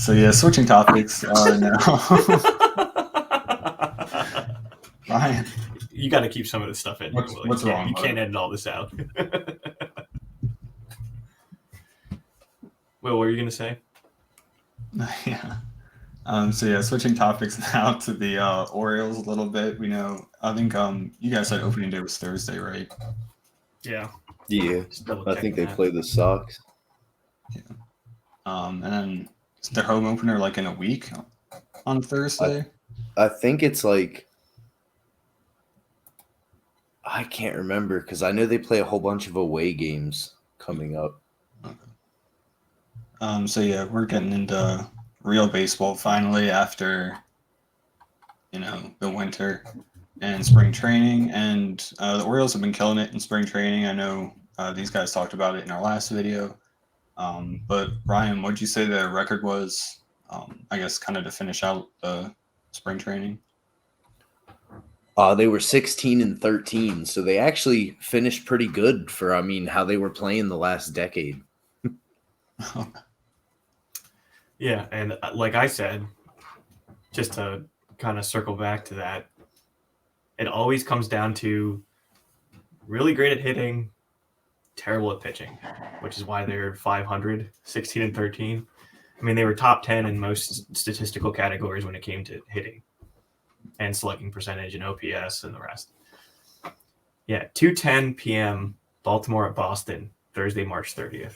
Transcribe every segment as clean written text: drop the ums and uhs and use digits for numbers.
So yeah, switching topics now. Ryan, You got to keep some of this stuff in. what's wrong? You can't edit all this out. Will, what were you gonna say? Yeah. So yeah, switching topics now to the Orioles a little bit. We know, I think you guys said opening day was Thursday, right? Yeah. Yeah, I think they play the Sox. Yeah. And then is their home opener like in a week on Thursday? I think it's like, I can't remember because I know they play a whole bunch of away games coming up. Okay. So yeah, we're getting into real baseball finally after, the winter and spring training. And the Orioles have been killing it in spring training. I know these guys talked about it in our last video. But Ryan, what'd you say the record was? I guess kind of to finish out the spring training. They were 16-13, so they actually finished pretty good for, how they were playing the last decade. Yeah, and like I said, just to kind of circle back to that, it always comes down to really great at hitting, terrible at pitching, which is why they're 500, 16-13. I mean, they were top 10 in most statistical categories when it came to hitting and slugging percentage and OPS and the rest. Yeah, 2:10 p.m., Baltimore at Boston, Thursday, March 30th.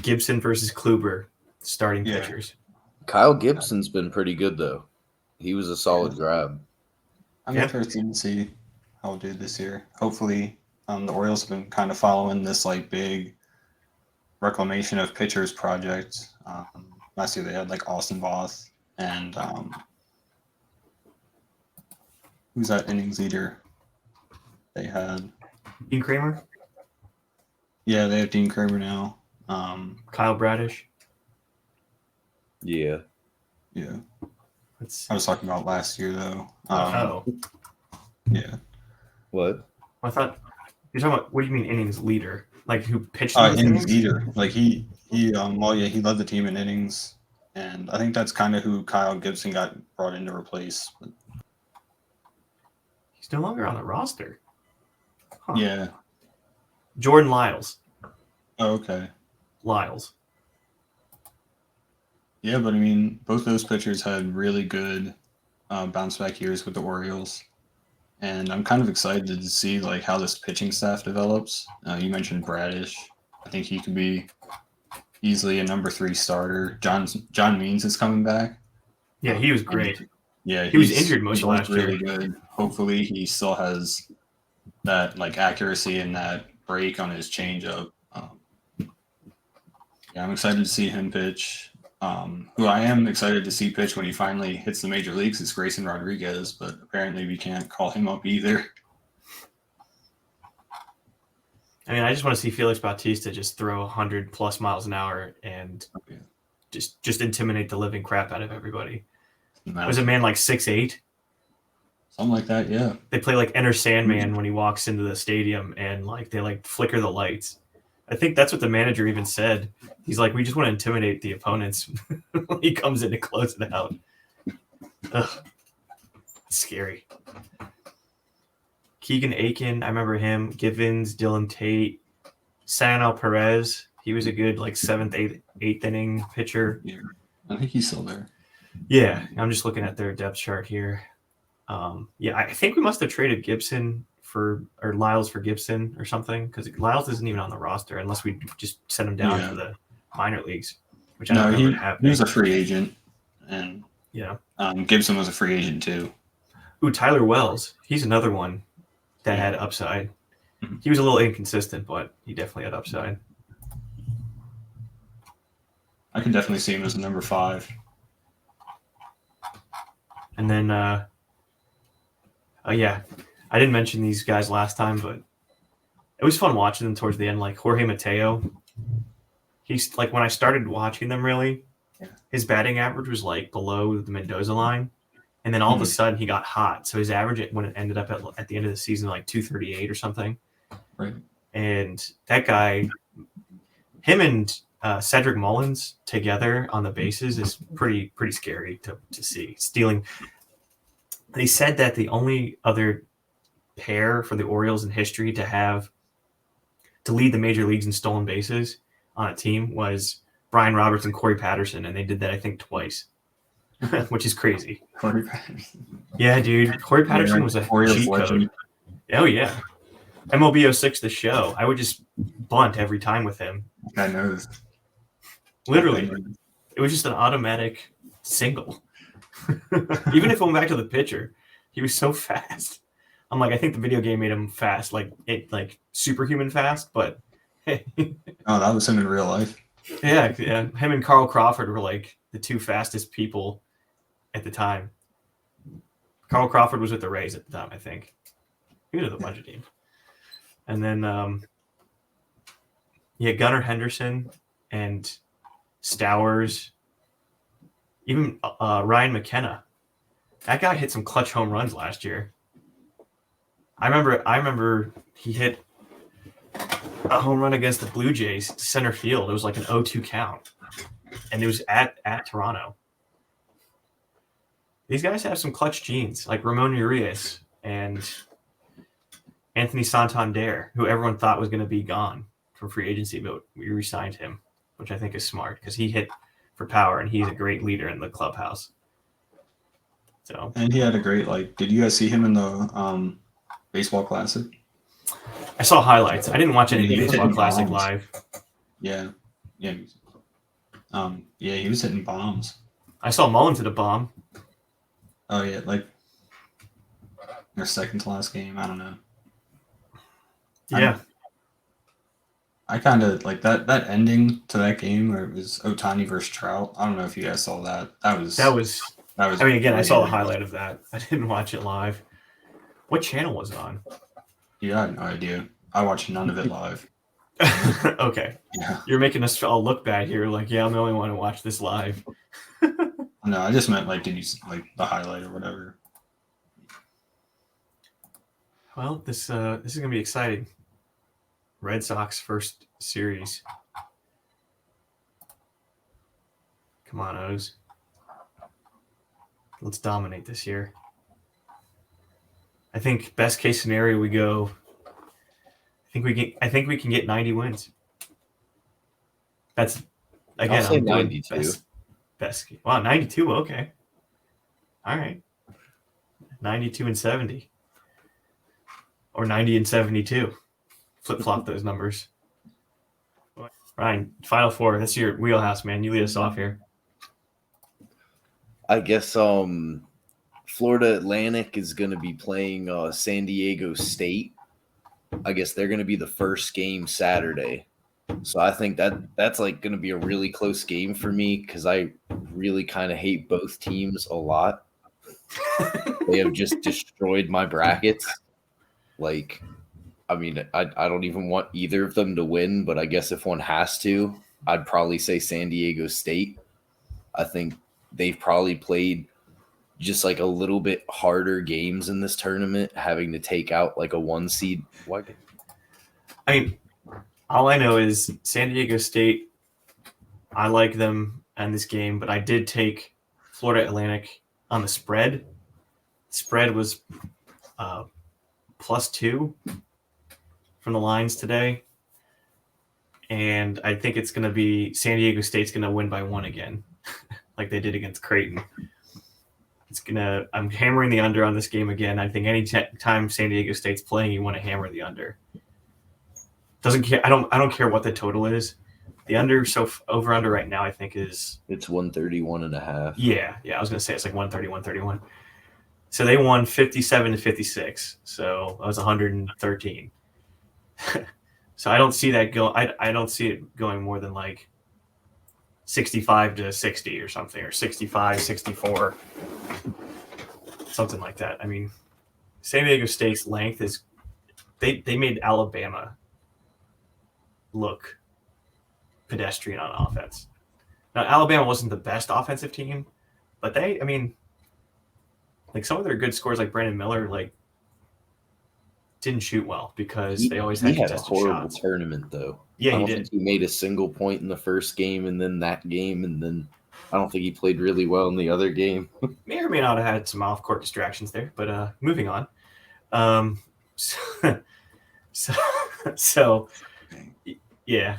Gibson versus Kluber, starting pitchers. Kyle Gibson's been pretty good, though. He was a solid grab. I'm interested to see how we'll do this year. Hopefully, the Orioles have been kind of following this like big reclamation of pitchers project. Last year they had like Austin Voth and who's that innings leader they had? Dean Kramer? Yeah, they have Dean Kramer now. Kyle Bradish? Yeah. Yeah. I was talking about last year, though. Yeah. What? I thought you're talking about. What do you mean innings leader? Like who pitched? Innings leader. Like he led the team in innings, and I think that's kind of who Kyle Gibson got brought in to replace. But... He's no longer on the roster. Huh. Yeah. Jordan Lyles. Oh, okay. Lyles. Yeah, but I mean, both those pitchers had really good bounce back years with the Orioles, and I'm kind of excited to see like how this pitching staff develops. You mentioned Bradish. I think he could be easily a number 3 starter. John Means is coming back. Yeah, he was great. He was injured most of last year. Really good. Hopefully, he still has that like accuracy and that break on his changeup. I'm excited to see him pitch. Who I am excited to see pitch when he finally hits the major leagues is Grayson Rodriguez, but apparently we can't call him up either. I mean, I just want to see Felix Bautista just throw 100+ miles an hour and just intimidate the living crap out of everybody. Was a man like 6'8"? Something like that, yeah. They play like Enter Sandman when he walks into the stadium and like they like flicker the lights. I think that's what the manager even said. He's like, we just want to intimidate the opponents when he comes in to close it out. Ugh. It's scary. Keegan Aiken, I remember him. Givens, Dylan Tate, Sanel Perez. He was a good like 7th, 8th inning pitcher. Yeah, I think he's still there. Yeah, I'm just looking at their depth chart here. I think we must have traded Lyles for Gibson or something, because Lyles isn't even on the roster unless we just send him down to the minor leagues, which I don't remember happening. He was a free agent, and Gibson was a free agent too. Ooh, Tyler Wells. He's another one that had upside. Mm-hmm. He was a little inconsistent, but he definitely had upside. I can definitely see him as a number 5. And then, I didn't mention these guys last time, but it was fun watching them towards the end. Like Jorge Mateo, he's like, when I started watching them, really, his batting average was like below the Mendoza line, and then all of a sudden he got hot. So his average when it ended up at the end of the season like 238 or something. Right. And that guy, him and Cedric Mullins together on the bases is pretty scary to see. Stealing. They said that the only other pair for the Orioles in history to lead the major leagues in stolen bases on a team was Brian Roberts and Corey Patterson, and they did that I think twice, which is crazy. Corey Patterson. Yeah, dude. Corey Patterson was a Orioles cheat legend. code. Oh yeah, MLB 06 the show. I would just bunt every time with him. I knows. Literally, it was just an automatic single. Even if it went back to the pitcher, he was so fast. I'm like, I think the video game made him fast, like superhuman fast. But hey, Oh, that was him in real life. yeah, him and Carl Crawford were like the two fastest people at the time. Carl Crawford was with the Rays at the time, I think. He was with a bunch of teams. And then, Gunnar Henderson and Stowers, even Ryan McKenna. That guy hit some clutch home runs last year. I remember he hit a home run against the Blue Jays to center field. It was like an 0-2 count, and it was at Toronto. These guys have some clutch genes, like Ramon Urias and Anthony Santander, who everyone thought was going to be gone from free agency, but we re-signed him, which I think is smart because he hit for power and he's a great leader in the clubhouse. So, and he had a great did you guys see him in the baseball classic? I saw highlights. I didn't watch any He was baseball hitting classic bombs. live. Yeah. He was hitting bombs. I saw Mullins hit a bomb. Oh yeah, their second to last game. I don't know. Yeah. I kind of like that ending to that game where it was Ohtani versus Trout. I don't know if you guys saw that. That was. I mean, again, I saw the highlight of that. I didn't watch it live. What channel was it on? Yeah, I had no idea. I watched none of it live. Okay. Yeah. You're making us all look bad here. Like, yeah, I'm the only one who watched this live. No, I just meant did you the highlight or whatever? Well, this is gonna be exciting. Red Sox first series. Come on, O's. Let's dominate this year. I think best case scenario we go. I think we can get 90 wins. That's again. I'll say I'm doing 92. Best. Wow, 92. Okay. All right. 92 and 70. Or 90 and 72. Flip flop those numbers. Ryan, Final Four. That's your wheelhouse, man. You lead us off here. I guess Florida Atlantic is going to be playing San Diego State. I guess they're going to be the first game Saturday. So I think that's going to be a really close game for me because I really kind of hate both teams a lot. They have just destroyed my brackets. I don't even want either of them to win, but I guess if one has to, I'd probably say San Diego State. I think they've probably played just a little bit harder games in this tournament, having to take out a 1 seed. I mean, all I know is San Diego State, I like them in this game, but I did take Florida Atlantic on the spread. Spread was +2 from the lines today. And I think it's going to be San Diego State's going to win by 1 again, like they did against Creighton. I'm hammering the under on this game again. I think any time San Diego State's playing, you want to hammer the under. Doesn't care. I don't care what the total is. The under over under right now, I think it's 131.5. Yeah. I was gonna say it's 130, 131. So they won 57-56. So that was 113. So I don't see that go. I don't see it going more than 65-60 or something, or 65-64, something like that. I mean, San Diego State's length is they made Alabama look pedestrian on offense. Now, Alabama wasn't the best offensive team, but some of their good scores, like Brandon Miller, didn't shoot well because He, they always he had had a contested horrible shots. tournament, though. Yeah, I he don't did. think he made a single point in the first game, and then that game, and then I don't think he played really well in the other game. May or may not have had some off-court distractions there, but moving on. So, so, so, yeah,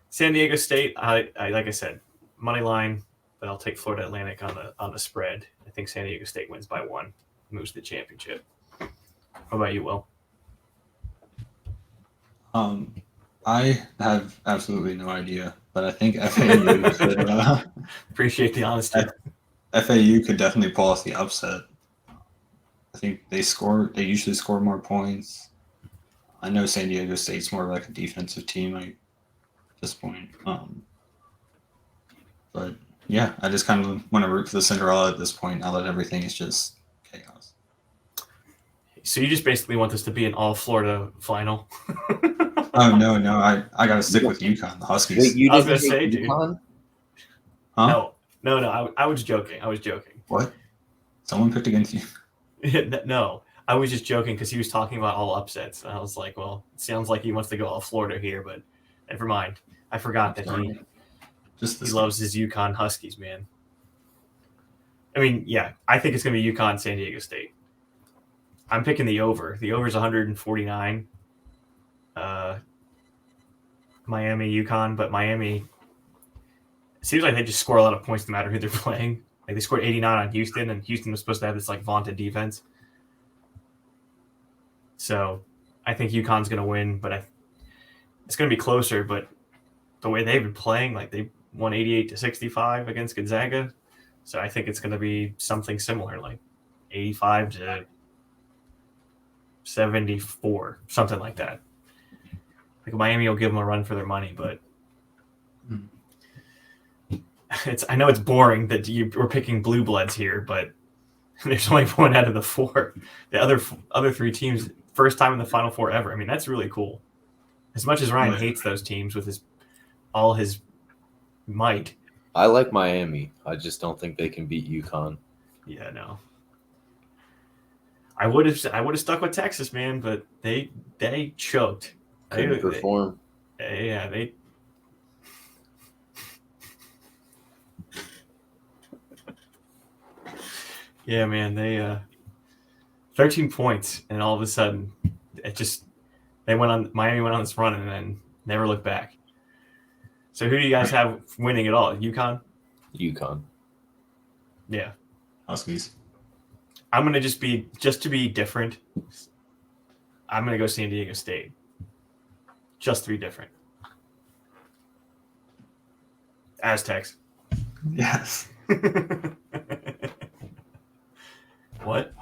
San Diego State. I like I said, money line, but I'll take Florida Atlantic on the spread. I think San Diego State wins by 1, moves to the championship. How about you, Will? I have absolutely no idea, but I think FAU could, Appreciate the honesty. FAU could definitely pull off the upset. I think they usually score more points. I know San Diego State's more like a defensive team at this point. But yeah, I just kind of want to root for the Cinderella at this point now that everything is just chaos. So you just basically want this to be an all Florida final? Oh no, I got to stick with UConn, the Huskies. Wait, you I was didn't gonna say, take dude. UConn? Huh? No. I was joking. What? Someone picked against you? No, I was just joking because he was talking about all upsets. And I was like, well, it sounds like he wants to go all Florida here, but never mind. I forgot that he loves his UConn Huskies, man. I mean, yeah, I think it's going to be UConn San Diego State. I'm picking the over. The over is 149. Miami, UConn, but Miami, it seems like they just score a lot of points no matter who they're playing. Like they scored 89 on Houston, and Houston was supposed to have this like vaunted defense. So I think UConn's going to win, but it's going to be closer. But the way they've been playing, like they won 88-65 against Gonzaga. So I think it's going to be something similar, like 85-74, something like that. Like Miami will give them a run for their money, but I know it's boring that we're picking blue bloods here, but there's only 1 out of the 4. The other 3 teams, first time in the Final Four ever. I mean, that's really cool. As much as Ryan hates those teams with all his might. I like Miami. I just don't think they can beat UConn. Yeah, no. I would have stuck with Texas, man, but they choked. Couldn't perform. Yeah. Yeah, man, they 13 points, and all of a sudden, Miami went on this run and then never looked back. So who do you guys have winning it all? UConn? UConn. Yeah. Huskies. I'm gonna just to be different. I'm gonna go San Diego State. Just to be different. Aztecs. Yes. What?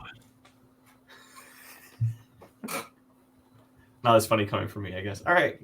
Not as funny coming from me, I guess. All right.